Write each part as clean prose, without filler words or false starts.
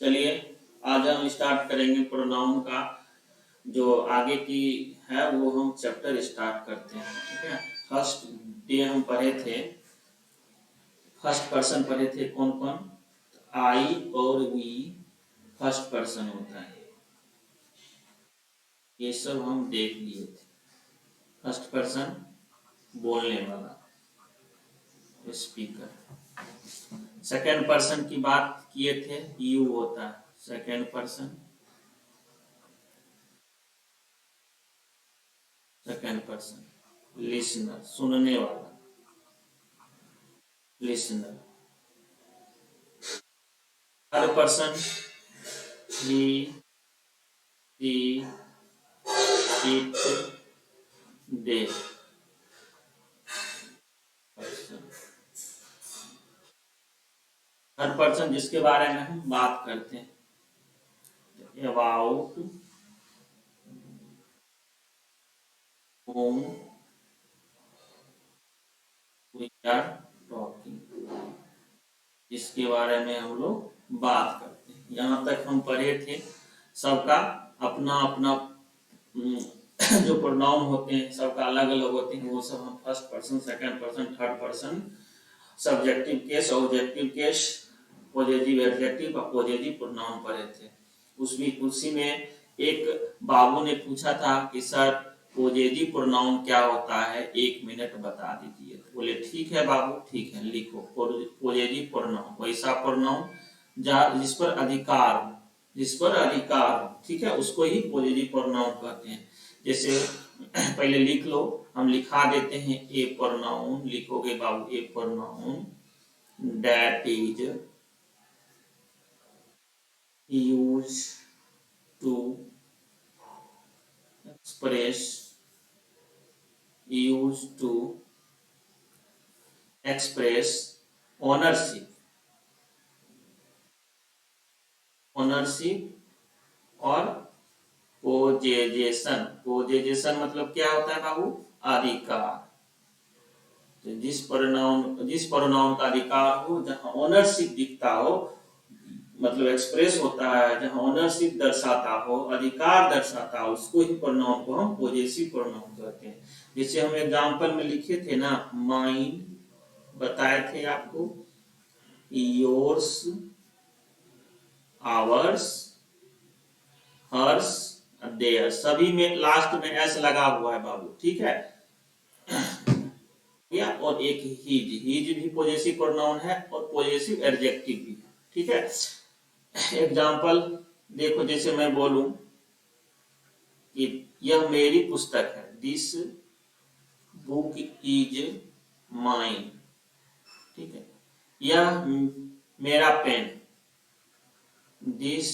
चलिए आज हम स्टार्ट करेंगे प्रोनाउन का जो आगे की है वो हम चैप्टर स्टार्ट करते हैं। ठीक है, फर्स्ट डे हम पढ़े थे, फर्स्ट पर्सन पढ़े थे। कौन कौन? आई और वी फर्स्ट पर्सन होता है, ये सब हम देख लिए थे। फर्स्ट पर्सन बोलने वाला, स्पीकर। सेकंड पर्सन की बात किए थे, यू होता है second person. Second person listener, सुनने वाला, listener. Third person he, she, it, they. Third person जिसके बारे में हम बात करते हैं, about whom we are talking, जिसके बारे में हम लोग बात करते हैं। यहाँ तक हम पढ़े थे। सबका अपना अपना जो प्रोनाउन होते हैं सबका अलग अलग होते हैं, वो सब हम first person, second person, third person, subjective case, objective case, positive adjective और पॉजिटिव प्रोनाउन पढ़े थे। उसी में एक बाबू ने पूछा था कि सर पॉजिटिव प्रोनाउन क्या होता है, 1 मिनट बता दीजिए। तो बोले ठीक है बाबू, ठीक है, लिखो। पॉजिटिव प्रोनाउन वैसा प्रोनाउन जिस पर अधिकार हो, जिस पर अधिकार हो, ठीक है, उसको ही पॉजिटिव प्रोनाउन कहते हैं। जैसे पहले लिख लो, हम लिखा देते हैं। ए प्रोनाउन लिखोगे बाबू, a pronoun that is used to express, used to express ownership, ownership और possession। possession मतलब क्या होता है बाबू? अधिकार। तो जिस प्रोनाउन का अधिकार हो, जहां ओनरशिप दिखता हो, मतलब एक्सप्रेस होता है, जहां ओनरशिप दर्शाता हो, अधिकार दर्शाता हो, उसको ही प्रोनाउन को हम पॉजेसिव प्रोनाउन कहते हैं। जैसे हम एग्जांपल में लिखे थे ना, माइन बताए थे आपको, योर्स, आवर्स, हर्स, देयर, सभी में लास्ट में एस लगा हुआ है बाबू, ठीक है। या और एक हिज भी पॉजेसिव प्रोनाउन है और पॉजेसिव एडजेक्टिव भी है, ठीक है। एग्जाम्पल देखो, जैसे मैं बोलूं कि यह मेरी पुस्तक है, दिस बुक इज माइन, ठीक है। यह मेरा pen, this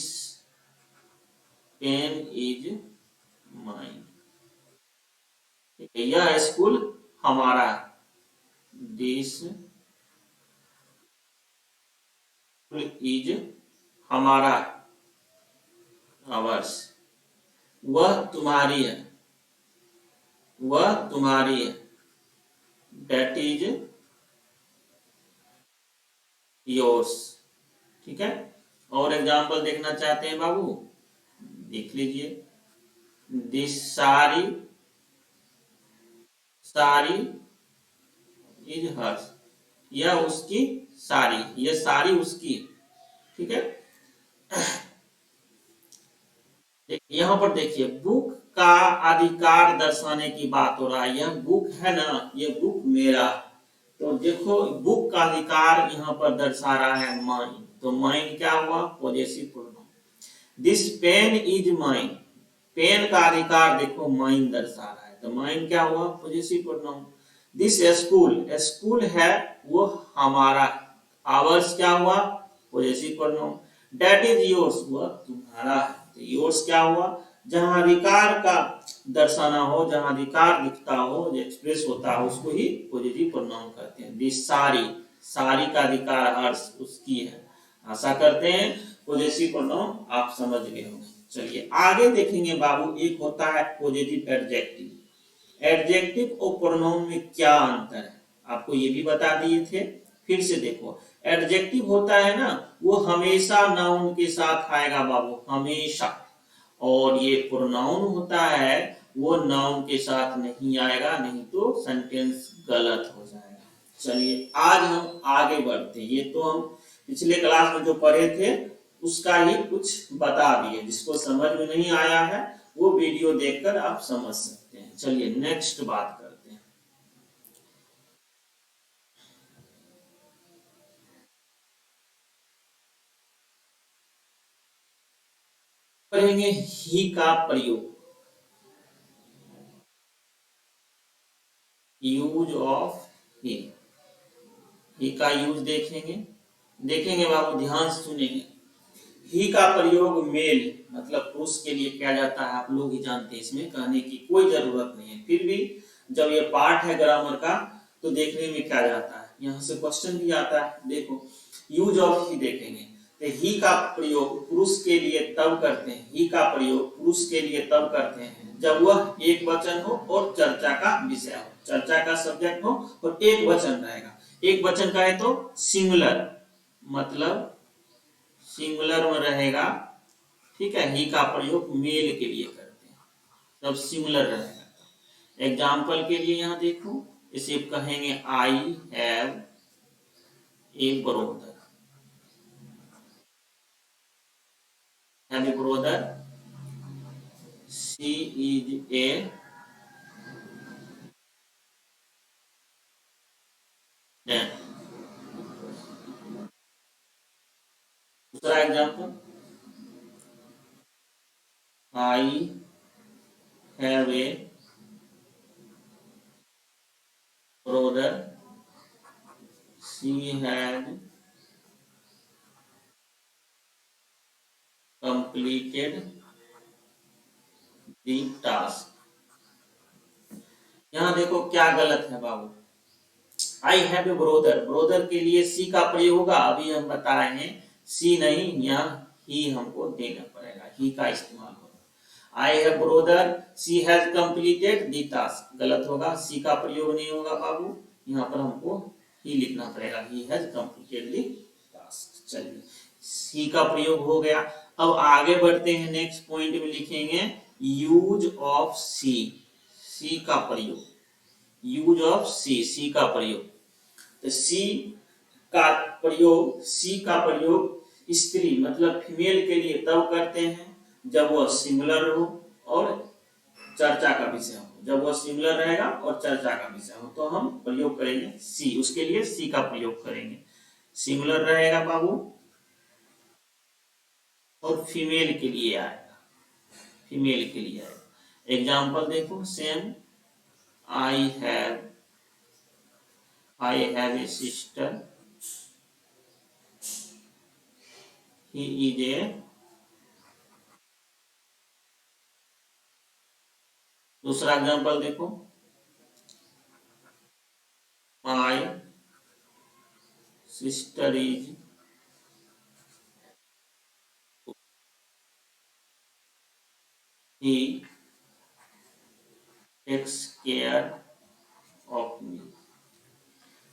pen is mine, ठीक है। यह स्कूल हमारा है, दिस स्कूल इज हमारा, आवर्स। वह तुम्हारी है, वह तुम्हारी है, दैट इज योर्स, ठीक है। और एग्जांपल देखना चाहते हैं बाबू, देख लीजिए। This sari, sari is hers, यह उसकी साड़ी, यह साड़ी उसकी, ठीक है। यहाँ पर देखिए, बुक का अधिकार दर्शाने की बात हो रहा है। यह बुक है ना, यह बुक मेरा, तो देखो बुक का अधिकार यहाँ पर दर्शा रहा है माइन, तो माइन क्या हुआ? Possessive pronoun. This pen is mine, pen का अधिकार देखो माइन दर्शा रहा है, तो माइन क्या हुआ? Possessive pronoun. This school, school है वो हमारा, आवर्स क्या हुआ? Possessive pronoun. That is yours, वह तुम्हारा है, तो योर्स क्या हुआ? जहां अधिकार का दर्शाना हो, जहां अधिकार दिखता हो, जो एक्सप्रेस होता है, उसको ही पॉजिटिव प्रोनाउन कहते हैं। दिस साड़ी, साड़ी का अधिकार हर्ष, उसकी है। आशा करते हैं पॉजिटिव प्रोनाउन आप समझ गए होंगे। चलिए आगे देखेंगे बाबू, एक होता है पॉजिटिव एडजेक्टिव। एडजेक्टिव और प्रोनाउन में क्या अंतर है, आपको ये भी बता दिए थे। फिर से देखो, एडजेक्टिव होता है ना, वो हमेशा नाउन के साथ आएगा बाबू, हमेशा। और ये प्रोनाउन होता है वो नाउन के साथ नहीं आएगा, नहीं तो सेंटेंस गलत हो जाएगा। चलिए आज हम आगे बढ़ते हैं। ये तो हम पिछले क्लास में जो पढ़े थे उसका ही कुछ बता दिए। जिसको समझ में नहीं आया है वो वीडियो देखकर आप समझ सकते हैं। चलिए नेक्स्ट बात करते हैं। पढ़ेंगे ही का प्रयोग, यूज ऑफ ही का यूज देखेंगे। देखेंगे बाबू, ध्यान से सुनेंगे। ही का प्रयोग मेल मतलब पुरुष के लिए किया जाता है, आप लोग ही जानते हैं, इसमें कहने की कोई जरूरत नहीं है। फिर भी जब ये पार्ट है ग्रामर का तो देखने में क्या जाता है, यहाँ से क्वेश्चन भी आता है। देखो यूज ऑफ ही देखेंगे तो ही का प्रयोग पुरुष के लिए तब करते हैं, ही का प्रयोग पुरुष के लिए तब करते हैं जब वह एक वचन हो और चर्चा का विषय हो, चर्चा का सब्जेक्ट हो और एक वचन रहेगा। एक वचन का है तो सिंगुलर, मतलब सिंगुलर में रहेगा। ठीक है, ही का प्रयोग मेल के लिए करते हैं तब सिंगुलर रहेगा। एग्जाम्पल के लिए यहाँ देखो, इसे कहेंगे I have a brother, have a brother, she is a man. दूसरा example, I have a brother, she had completed the task। यहाँ देखो क्या गलत है बाबू, I have a brother, brother के लिए सी का प्रयोग होगा, अभी हम बता रहे हैं सी नहीं, यहाँ ही हमको देना पड़ेगा, ही का इस्तेमाल होगा। I have brother, she has completed the task, गलत होगा, सी का प्रयोग नहीं होगा बाबू, यहाँ पर हमको ही लिखना पड़ेगा, he has completed the task. चलिए सी का प्रयोग हो गया। अब आगे बढ़ते हैं, नेक्स्ट पॉइंट में लिखेंगे यूज ऑफ सी, सी का प्रयोग, यूज ऑफ सी, सी का प्रयोग। तो सी का प्रयोग, सी का प्रयोग स्त्री मतलब फीमेल के लिए तब करते हैं जब वह सिंगुलर हो और चर्चा का विषय हो। जब वह सिंगुलर रहेगा और चर्चा का विषय हो तो हम प्रयोग करेंगे सी, उसके लिए सी का प्रयोग करेंगे। सिंगुलर रहेगा बाबू और फीमेल के लिए आएगा, फीमेल के लिए आएगा। एग्जाम्पल देखो same, I have A sister, he is a, दूसरा एग्जाम्पल देखो, माई sister is, he takes care of me।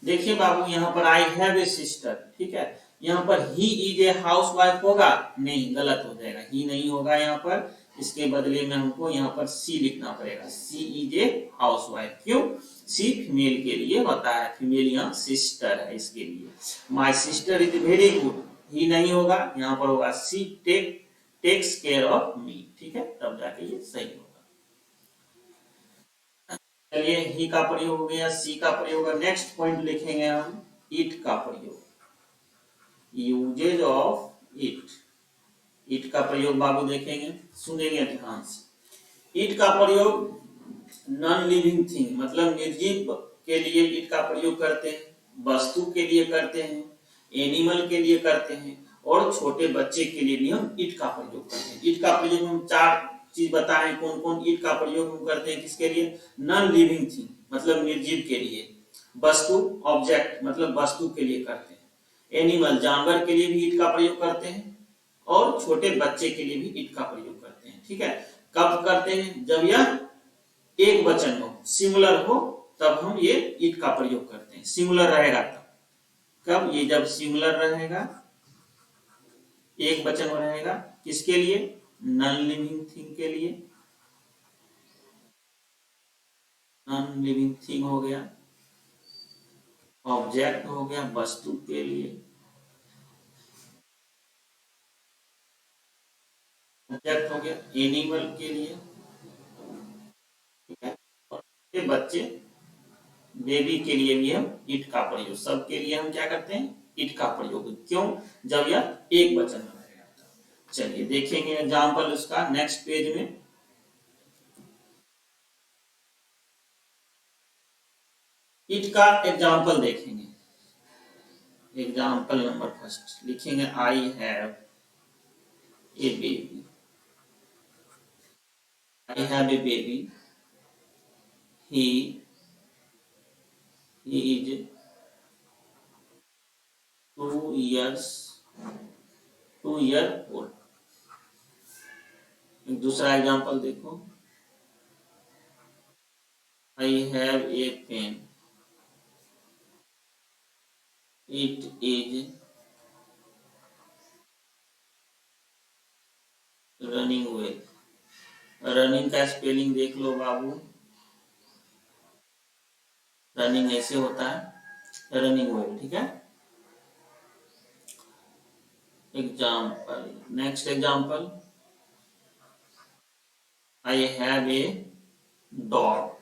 देखिए बाबू यहाँ पर आई हैव ए सिस्टर, ठीक है, यहाँ पर he is a house wife होगा, नहीं गलत हो जाएगा, ही नहीं होगा यहाँ पर, इसके बदले में हमको यहाँ पर सी लिखना पड़ेगा, सी इज ए हाउस वाइफ। क्यों, सी फीमेल के लिए होता है, फीमेल यहाँ सिस्टर है इसके लिए। My sister is very good, he नहीं होगा, यहाँ पर होगा she takes care of me, ठीक है, तब जाके ये सही होगा। चलिए ही का प्रयोग हो गया, सी का प्रयोग। नेक्स्ट पॉइंट लिखेंगे हम इट का प्रयोग, यूजेज ऑफ इट, इट का प्रयोग बाबू देखेंगे, सुनेंगे ध्यान से। इट का प्रयोग नॉन लिविंग थिंग मतलब निर्जीव के लिए इट का प्रयोग करते हैं, वस्तु के लिए करते हैं, एनिमल के लिए करते हैं और छोटे बच्चे के लिए भी हम इट का प्रयोग करते हैं। इट का प्रयोग हम चार चीज बताएं कौन कौन इट का प्रयोग हम करते हैं, किसके लिए, नॉन लिविंग थिंग मतलब निर्जीव के लिए, वस्तु ऑब्जेक्ट मतलब वस्तु के लिए करते हैं, एनिमल जानवर के लिए भी इट का प्रयोग करते हैं और छोटे बच्चे के लिए भी इट का प्रयोग करते हैं। ठीक है, कब करते हैं, जब यह एक वचन हो, सिंगुलर हो, तब हम ये इट का प्रयोग करते हैं, सिंगुलर रहेगा तब। कब? ये जब सिंगुलर रहेगा, एक वचन रहेगा। किसके लिए? नॉन लिविंग थिंग के लिए। नॉन लिविंग थिंग हो गया, ऑब्जेक्ट हो गया वस्तु के लिए, ऑब्जेक्ट हो गया एनिमल के लिए, ठीक है। और ये बच्चे बेबी के लिए भी हम इट का प्रयोग, सबके लिए हम क्या करते हैं? इट का प्रयोग। क्यों? जब यह एक वचन रहेगा। चलिए देखेंगे एग्जाम्पल उसका नेक्स्ट पेज में। इट का एग्जाम्पल देखेंगे। एग्जाम्पल नंबर फर्स्ट लिखेंगे, I have a baby. I have a baby, he is 2 year old। दूसरा एग्जाम्पल देखो, I have a pen, it is running well. Running का स्पेलिंग देख लो बाबू, रनिंग ऐसे होता है, रनिंग वेल, ठीक है। Example next example, I have a dog,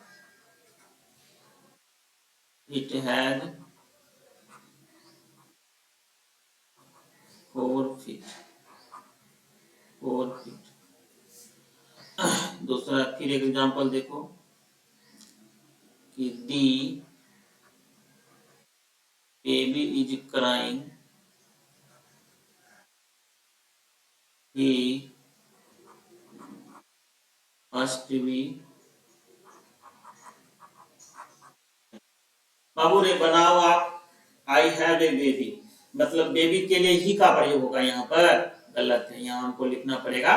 it has 4 feet। दूसरा फिर एक एग्जाम्पल देखो कि the baby is crying, he must be. बाबू रे बनाओ आप, आई हैव ए बेबी, मतलब बेबी के लिए ही का प्रयोग होगा यहाँ पर, गलत है। यहाँ हमको लिखना पड़ेगा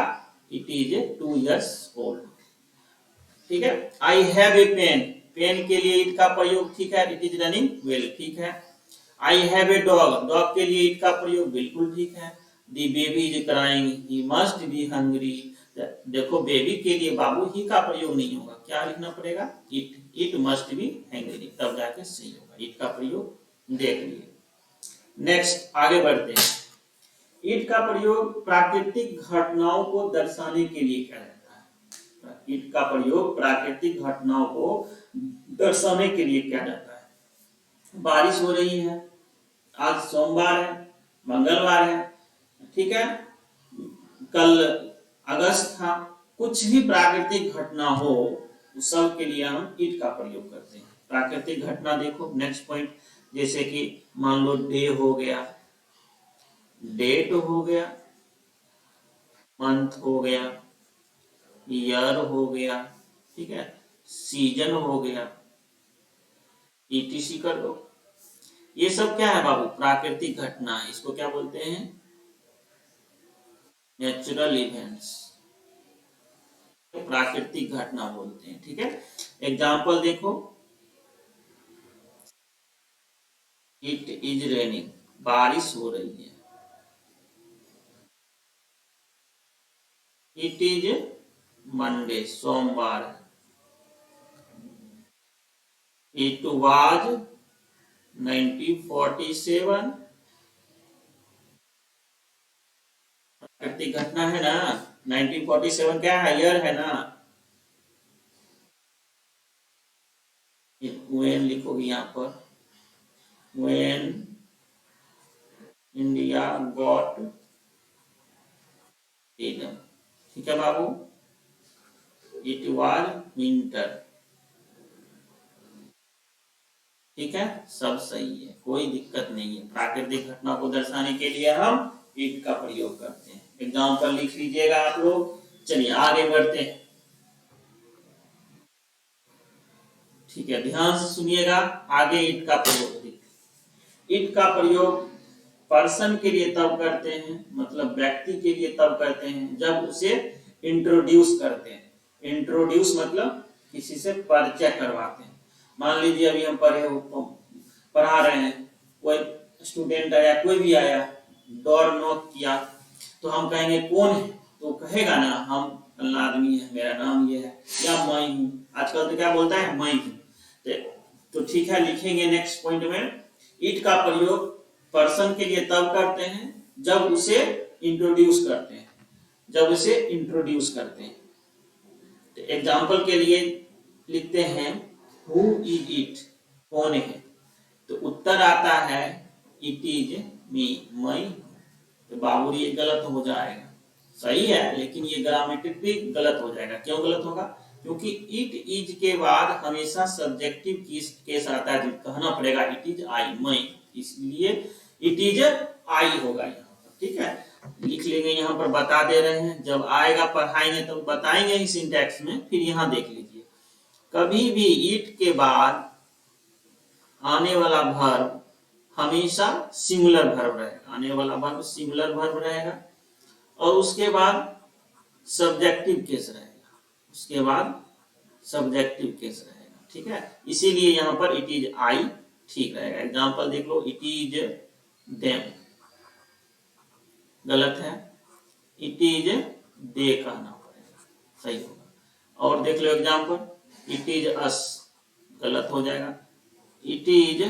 इट इज 2 years old, ठीक है। I have a pen, pen के लिए इट का प्रयोग, ठीक है। इट इज रनिंग वेल, ठीक है। I have a dog, dog के लिए इट का प्रयोग, बिल्कुल ठीक है। The baby is crying, he must be hungry. देखो बेबी के लिए बाबू ही का प्रयोग नहीं होगा, क्या लिखना पड़ेगा? इट मस्ट बी हंग्री, तब जाके सही होगा। इट का प्रयोग देख लिए। नेक्स्ट आगे बढ़ते हैं। इट का प्रयोग प्राकृतिक घटनाओं को दर्शाने के लिए किया जाता है। इट का प्रयोग प्राकृतिक घटनाओं को दर्शाने के लिए किया जाता है। बारिश हो रही है, आज सोमवार है, मंगलवार है, ठीक है, कल अगस्त था, कुछ भी प्राकृतिक घटना हो उस सब के लिए हम इट का प्रयोग करते हैं। प्राकृतिक घटना देखो नेक्स्ट पॉइंट, जैसे कि मान लो डे हो गया, डेट हो गया, मंथ हो गया, ईयर हो गया, ठीक है, सीजन हो गया, ईटीसी कर दो। ये सब क्या है बाबू? प्राकृतिक घटना है। इसको क्या बोलते हैं? नेचुरल इवेंट्स, प्राकृतिक घटना बोलते हैं, ठीक है। एग्जाम्पल देखो, इट इज रेनिंग, बारिश हो रही है। इट इज मंडे, सोमवार है। इट वाज 1947, प्राकृतिक घटना है ना। 1947 क्या है? ईयर है ना। when लिखोगे यहाँ पर, when इंडिया गॉट फ्रीडम, ठीक है बाबू। इट वाज विंटर, ठीक है, सब सही है, कोई दिक्कत नहीं है। प्राकृतिक घटना को दर्शाने के लिए हम इट का प्रयोग करते हैं। एग्जाम्पल लिख लीजिएगा आप लोग। चलिए आगे बढ़ते हैं, ठीक है, ध्यान से सुनिएगा। आगे इट का प्रयोग, इट का प्रयोग पर्सन के लिए तब करते हैं, मतलब व्यक्ति के लिए तब करते हैं जब उसे इंट्रोड्यूस करते हैं। इंट्रोड्यूस मतलब किसी से परिचय करवाते हैं। मान लीजिए अभी हम पढ़ा रहे हैं, कोई स्टूडेंट आया, कोई भी आया, डोर नॉक किया, तो हम कहेंगे कौन है, तो कहेगा ना हम फल्ला आदमी है, मेरा नाम ये है, या मैं हूँ। आजकल तो क्या बोलता है, मैं हूँ। तो ठीक है, लिखेंगे नेक्स्ट पॉइंट में, इट का प्रयोग पर्सन के लिए तब करते हैं जब उसे इंट्रोड्यूस करते हैं, जब उसे इंट्रोड्यूस करते हैं। तो एग्जाम्पल के लिए लिखते हैं हु इज इट, कौन है, तो उत्तर आता है इट इज मी, मैं। तो बाबू ये गलत हो जाएगा, सही है लेकिन ये ग्रामेटिकली गलत हो जाएगा। क्यों गलत होगा, क्योंकि इट इज के बाद हमेशा सब्जेक्टिव केस आता है, कहना पड़ेगा इट इज आई, मैं, इसलिए इट इज आई होगा यहाँ पर। ठीक है, लिख लेंगे, यहाँ पर बता दे रहे हैं, जब आएगा पढ़ाएंगे तो बताएंगे ही सिंटैक्स में। फिर यहाँ देख लीजिए, कभी भी इट के बाद आने वाला वर्ब हमेशा सिंगुलर वर्ब रहेगा, आने वाला वर्ब सिंगुलर वर्ब रहेगा, और उसके बाद सब्जेक्टिव केस रहेगा, उसके बाद सब्जेक्टिव केस रहेगा। ठीक है, इसीलिए यहाँ पर इट इज आई ठीक रहेगा। एग्जांपल देख लो, इट इज देम, गलत है, इट इज दे कहना पड़ेगा, सही होगा। और देख लो एग्जांपल, इट इज अस, गलत हो जाएगा, इट इज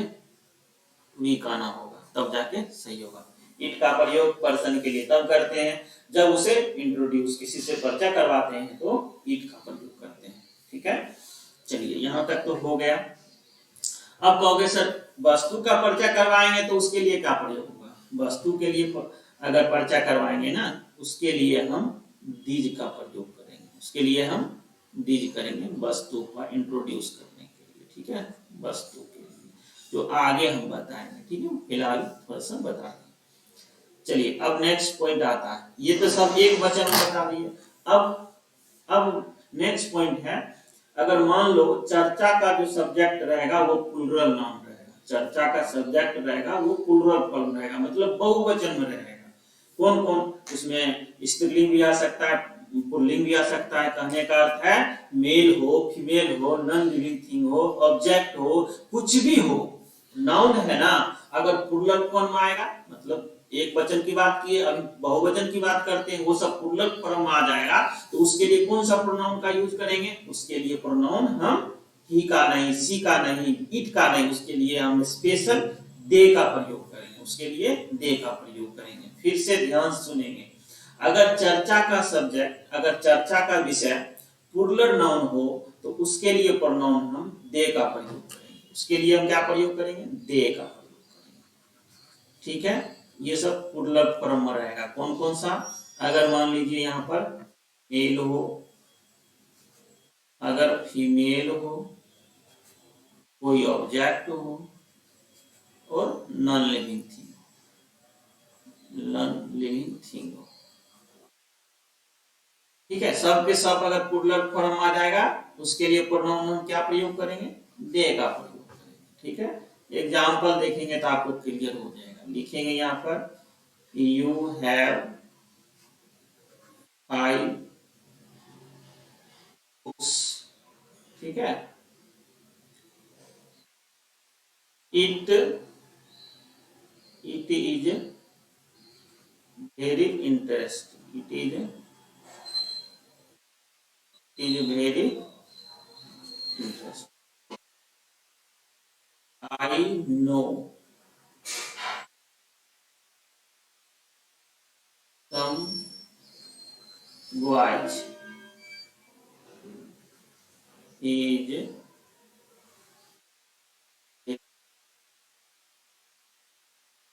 वी कहना होगा, तब जाके सही होगा। इट का प्रयोग पर्सन के लिए तब करते हैं जब उसे इंट्रोड्यूस, किसी से परिचय करवाते हैं तो इट का प्रयोग करते हैं। ठीक है, चलिए यहाँ तक तो हो गया। अब कहोगे सर वस्तु का परिचय करवाएंगे तो उसके लिए क्या प्रयोग होगा, वस्तु के लिए अगर परिचय करवाएंगे ना, उसके लिए हम दीज का प्रयोग करेंगे, उसके लिए हम दीज करेंगे वस्तु का इंट्रोड्यूस करने के लिए। ठीक है, वस्तु के लिए जो आगे हम बताएंगे। ठीक है, फिलहाल थोड़ा सा बता दें। चलिए अब नेक्स्ट पॉइंट आता है, ये तो सब एक वचन में बता दिए। अब नेक्स्ट पॉइंट है, अगर मान लो चर्चा का जो सब्जेक्ट रहेगा वो प्लूरल नाउन रहेगा, चर्चा का सब्जेक्ट रहेगा वो प्लूरल फॉर्म रहेगा, मतलब बहुवचन में रहेगा। कौन कौन, उसमें स्त्रीलिंग भी आ सकता है, पुल्लिंग भी आ सकता है। कहने का अर्थ है मेल हो, फीमेल हो, नॉन लिविंग थिंग हो, ऑब्जेक्ट हो, कुछ भी हो, नाउन है ना, अगर प्लूरल फॉर्म में आएगा, मतलब एक वचन की बात की, अभी बहुवचन की बात करते हैं, वो सब प्लूरल फॉर्म में आ जाएगा, तो उसके लिए कौन सा प्रोनाउन का यूज करेंगे, उसके लिए प्रोनाउन हम ही का नहीं, सी का नहीं, इट का नहीं, उसके लिए हम स्पेशल दे का प्रयोग करेंगे, उसके लिए दे का प्रयोग करेंगे। फिर से ध्यान सुनेंगे, अगर चर्चा का सब्जेक्ट, अगर चर्चा का विषय प्लूरल नाउन हो तो उसके लिए प्रोनाउन हम दे का प्रयोग करेंगे, उसके लिए हम क्या प्रयोग करेंगे, दे का प्रयोग करेंगे। ठीक है, ये सब प्लूरल फॉर्म में रहेगा। कौन कौन सा, अगर मान लीजिए यहाँ पर मेल हो, अगर फीमेल हो, कोई ऑब्जेक्ट हो, और non living thing, non living thing हो। ठीक है, सब के सब अगर प्लूरल फॉर्म आ जाएगा उसके लिए प्रोनाउन हम क्या प्रयोग करेंगे, दे का प्रयोग करेंगे। ठीक है, एग्जाम्पल देखेंगे तो आपको क्लियर हो जाएगा। लिखेंगे यहाँ पर, यू हैव 5 बुक्स। ठीक है, it is very interesting, it is very interesting, I know some boys is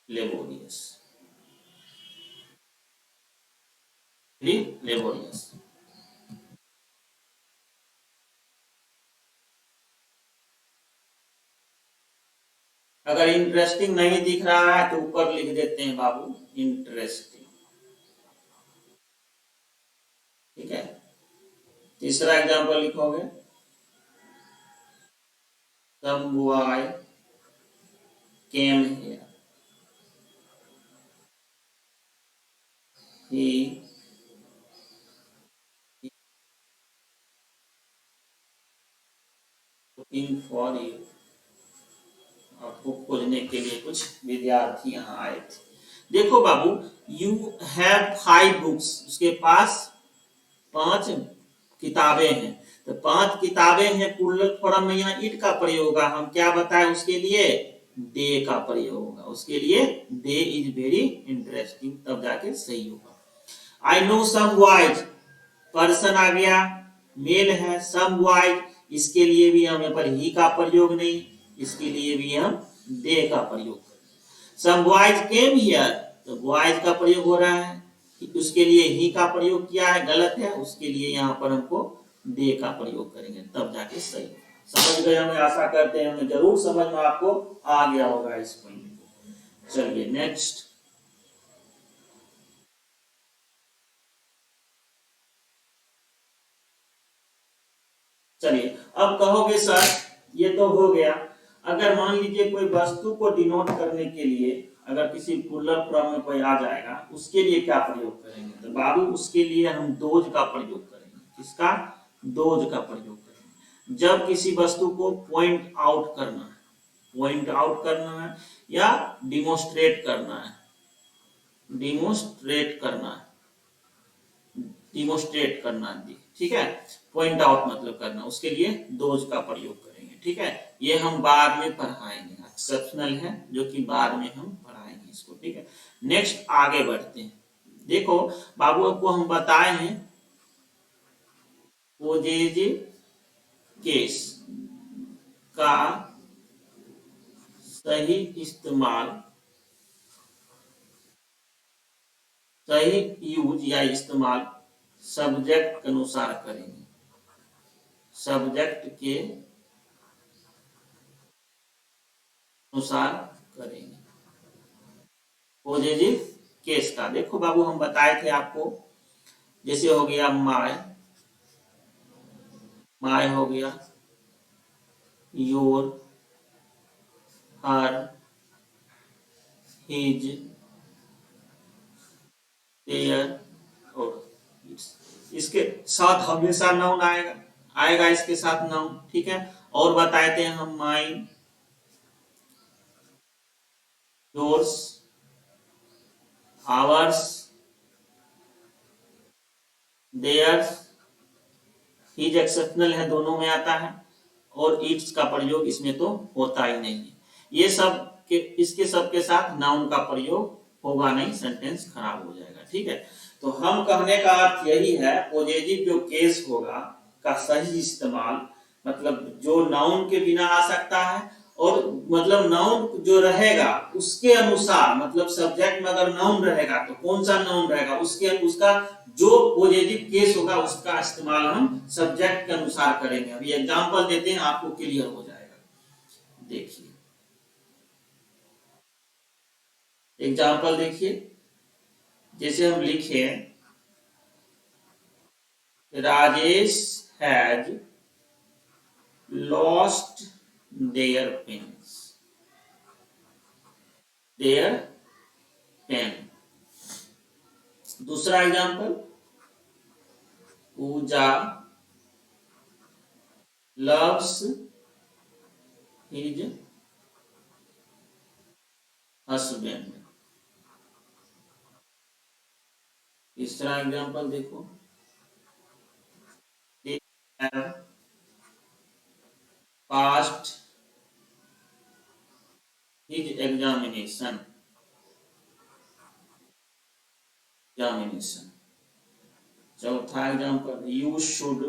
laborious, laborious। अगर इंटरेस्टिंग नहीं दिख रहा है तो ऊपर लिख देते हैं बाबू इंटरेस्टिंग। ठीक है, तीसरा एग्जांपल लिखोगे, some boy came here, he is looking for you, को खोजने के लिए कुछ विद्यार्थी यहाँ आए थे। देखो बाबू, यू हैव 5 बुक्स, उसके पास 5 किताबें हैं। तो 5 किताबें हैं, प्लूरल फॉर्म में यहाँ इट का प्रयोग होगा। हम क्या बताएं उसके लिए? दे का प्रयोग होगा। उसके लिए दे इज वेरी इंटरेस्टिंग, तब जाके सही होगा। I know some boys, person आ गया, मेल है। सम बॉयज, इसके लिए भी हम यहाँ पर ही का प्रयोग नहीं, इसके लिए भी हम दे का प्रयोग करें। सम बॉयज केम हियर, तो बॉयज का प्रयोग हो रहा है, उसके लिए ही का प्रयोग किया है, गलत है। उसके लिए यहाँ पर हमको दे का प्रयोग करेंगे, तब जाके सही। समझ गए? हमें आशा करते हैं हमें जरूर समझ में आपको आ गया होगा इस पॉइंट को। चलिए नेक्स्ट। चलिए, अब कहोगे सर ये तो हो गया, अगर मान लीजिए कोई वस्तु को डिनोट करने के लिए अगर किसी प्लूरल फॉर्म में कोई आ जाएगा, उसके लिए क्या प्रयोग करेंगे? तो बाबू उसके लिए हम दोज का प्रयोग करेंगे। किसका? दोज का प्रयोग करेंगे। जब किसी वस्तु को पॉइंट आउट करना है, पॉइंट आउट करना है या डिमोस्ट्रेट करना है, डिमोस्ट्रेट करना है, डिमोस्ट्रेट करना, ठीक है, पॉइंट आउट मतलब करना, उसके लिए दोज का प्रयोग करेंगे। ठीक है, ये हम बाद में पढ़ाएंगे, एक्सेप्शनल है जो कि बाद में हम पढ़ाएंगे इसको। ठीक है, नेक्स्ट आगे बढ़ते हैं। देखो बाबू, आपको हम बताए हैं पोजेसिव केस का सही इस्तेमाल, सही यूज या इस्तेमाल सब्जेक्ट के अनुसार करेंगे, सब्जेक्ट के अनुसार करेंगे पॉजिटिव केस का। देखो बाबू, हम बताए थे आपको, जैसे हो गया माय, माय हो गया, योर, हर, हिज, देयर और इसके साथ हमेशा नाउन आएगा, आएगा इसके साथ नाउन। ठीक है, और बताए थे हम mine, yours, ours, theirs, his exceptional है, दोनों में आता है, और इट्स का प्रयोग इसमें तो होता ही नहीं है। ये सब के इसके सब के साथ नाउन का प्रयोग होगा नहीं, सेंटेंस खराब हो जाएगा। ठीक है, तो हम कहने का अर्थ यही है, पॉजिटिव जो केस होगा का सही इस्तेमाल, मतलब जो नाउन के बिना आ सकता है, और मतलब नाउन जो रहेगा उसके अनुसार, मतलब सब्जेक्ट में अगर नाउन रहेगा तो कौन सा नाउन रहेगा, उसके उसका जो पॉजिटिव केस होगा उसका इस्तेमाल हम सब्जेक्ट के अनुसार करेंगे। अभी एग्जांपल देते हैं, आपको क्लियर हो जाएगा। देखिए एग्जांपल देखिए, जैसे हम लिखे Rajesh has lost their pens, their pen. दूसरा example, Pooja loves his husband. तीसरा एग्जांपल देखो, they have passed his examination, examination। चौथा example, you should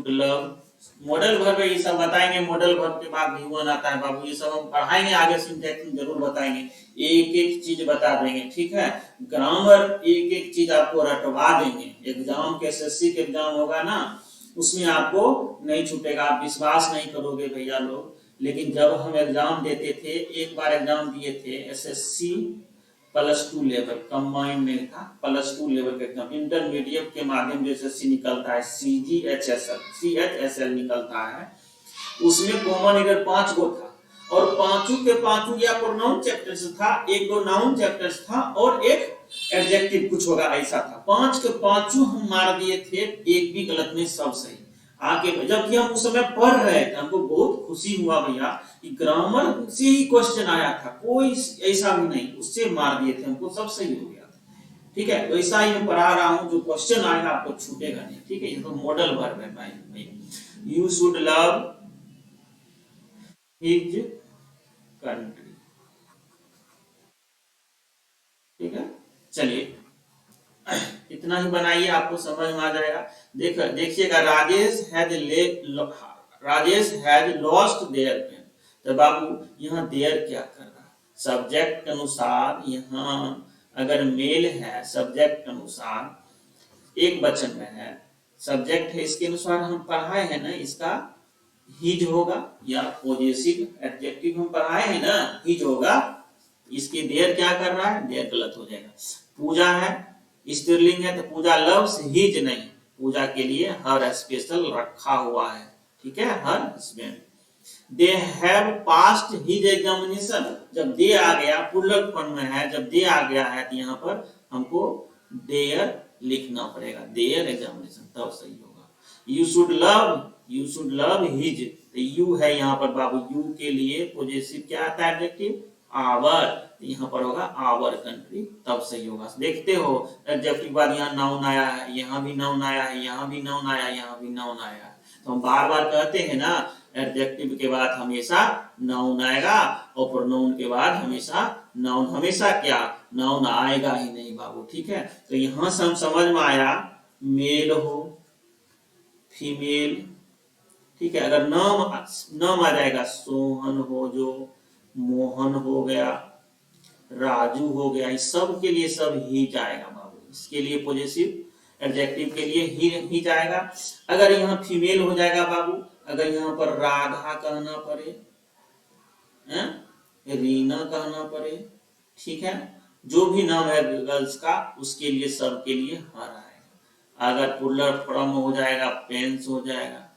love. Modal verb ये सब बताएंगे, मॉडल वर्ब के बाद भी वन आता है बाबू, ये सब हम पढ़ाएंगे आगे, सिंटैक्स में जरूर बताएंगे, एक एक चीज बता देंगे। ठीक है, ग्रामर एक एक चीज आपको रटवा देंगे। एग्जाम के एसएससी के एग्जाम होगा ना, उसमें आपको नहीं छूटेगा। आप विश्वास नहीं करोगे भैया लोग, लेकिन जब हम एग्जाम देते थे, एक बार एग्जाम दिए थे एसएससी +2 लेवल, कंबाइंड नहीं था, +2 लेवल का एग्जाम, इंटरमीडिएट के माध्यम से एसएससी निकलता है, CHSL निकलता है। उसमें कॉमन अगर 5 गो था, और पांचों के पांचों या प्रोनाउन चैप्टर्स था, एक दो नाउन चैप्टर्स था, और एक एडजेक्टिव कुछ होगा, ऐसा था। 5 के 5 हम मार दिए थे, एक भी गलत नहीं, सब सही। आगे जबकि हम उस समय पढ़ रहे थे, हमको बहुत खुशी हुआ भैया कि ग्रामर से ही क्वेश्चन आया था, कोई ऐसा भी नहीं, उससे मार दिए थे हमको, सब सही हो गया था। ठीक है, वैसा ही मैं पढ़ा रहा हूँ, जो क्वेश्चन आएगा आपको छूटेगा नहीं। ठीक है, ये तो मॉडल वर्ब है भाई। You should love his country. ठीक है, चलिए इतना ही बनाइए, आपको समझ में आ जाएगा। देखिएगा, Rajesh has lost their pen. तो बाबू यहाँ देयर क्या कर रहा है, सब्जेक्ट के अनुसार यहाँ अगर मेल है, सब्जेक्ट के अनुसार एक वचन में है, सब्जेक्ट है, इसके अनुसार हम पढ़ाए हैं ना, इसका हिज होगा, या पॉजेसिव एडजेक्टिव हम पढ़ाए हैं ना, हिज होगा। इसके देयर क्या कर रहा है, देयर गलत हो जाएगा। पूजा है, स्त्रीलिंग है, तो पूजा लव्स हिज नहीं, पूजा के लिए हर स्पेशल रखा हुआ है। ठीक है, her husband. They have passed his examination, जब दे आ गया प्लूरल फॉर्म में है, जब दे आ गया है तो यहाँ पर हमको देयर लिखना पड़ेगा, देयर एग्जामिनेशन, तब सही होगा। यू शुड लव हिज, तो यू है यहाँ पर बाबू, यू के लिए पॉजेसिव क्या आता है, एडजेक्टिव आवर, तो यहाँ पर होगा आवर कंट्री, तब सही होगा। देखते हो एडजेक्टिव के बाद यहाँ नाउन आया है, यहाँ भी नाउन आया है, यहाँ भी नाउन आया है, यहाँ भी नाउन आया है। तो हम बार बार कहते हैं ना, एडजेक्टिव के बाद हमेशा नाउन आएगा, और प्रोनाउन के बाद हमेशा नाउन, हमेशा क्या, नाउन आएगा ही नहीं बाबू। ठीक है, तो यहाँ से हम समझ में आया, मेल हो, फीमेल। ठीक है, अगर नाम आ जाएगा, सोहन हो, जो मोहन हो गया, राजू हो गया, इस सब के लिए सब ही जाएगा बाबू। इसके लिए पॉजेसिव एडजेक्टिव के लिए ही जाएगा। अगर यहाँ फीमेल हो जाएगा बाबू, अगर यहाँ पर राधा कहना पड़े, रीना कहना पड़े, ठीक है, जो भी नाम है गर्ल्स का, उसके लिए सब के लिए हर आएगा। अगर प्लूरल फॉर्म हो जाएगा, पेंस हो जाएगा,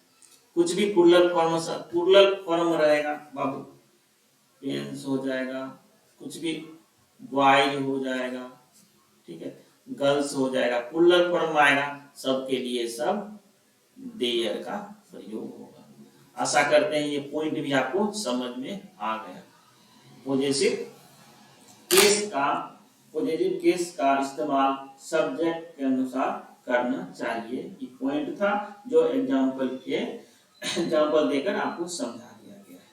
कुछ भी प्लूरल फॉर्म रहेगा बाबू, पेंस हो जाएगा, कुछ भी बॉयज हो जाएगा, ठीक है, गर्ल्स हो जाएगा, प्लूरल फॉर्म आएगा, सबके लिए सब देयर का प्रयोग होगा। आशा करते हैं ये पॉइंट भी आपको समझ में आ गया। पॉजेसिव केस का इस्तेमाल सब्जेक्ट के अनुसार करना चाहिए, ये पॉइंट था जो एग्जाम्पल देकर आपको समझा दिया गया है।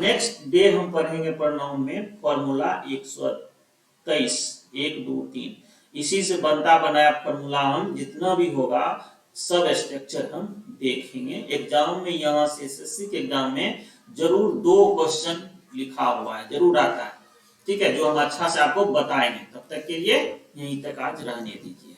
नेक्स्ट डे हम पढ़ेंगे प्रोनाउन में फॉर्मूला 123, 1 2 3, इसी से बनता बनाया फॉर्मूला हम जितना भी होगा सब स्ट्रक्चर हम देखेंगे। एग्जाम में यहाँ से एसएससी के एग्जाम में जरूर 2 क्वेश्चन लिखा हुआ है, जरूर आता है। ठीक है, जो हम अच्छा से आपको बताएंगे। तब तक के लिए यहीं तक आज रहने दीजिए।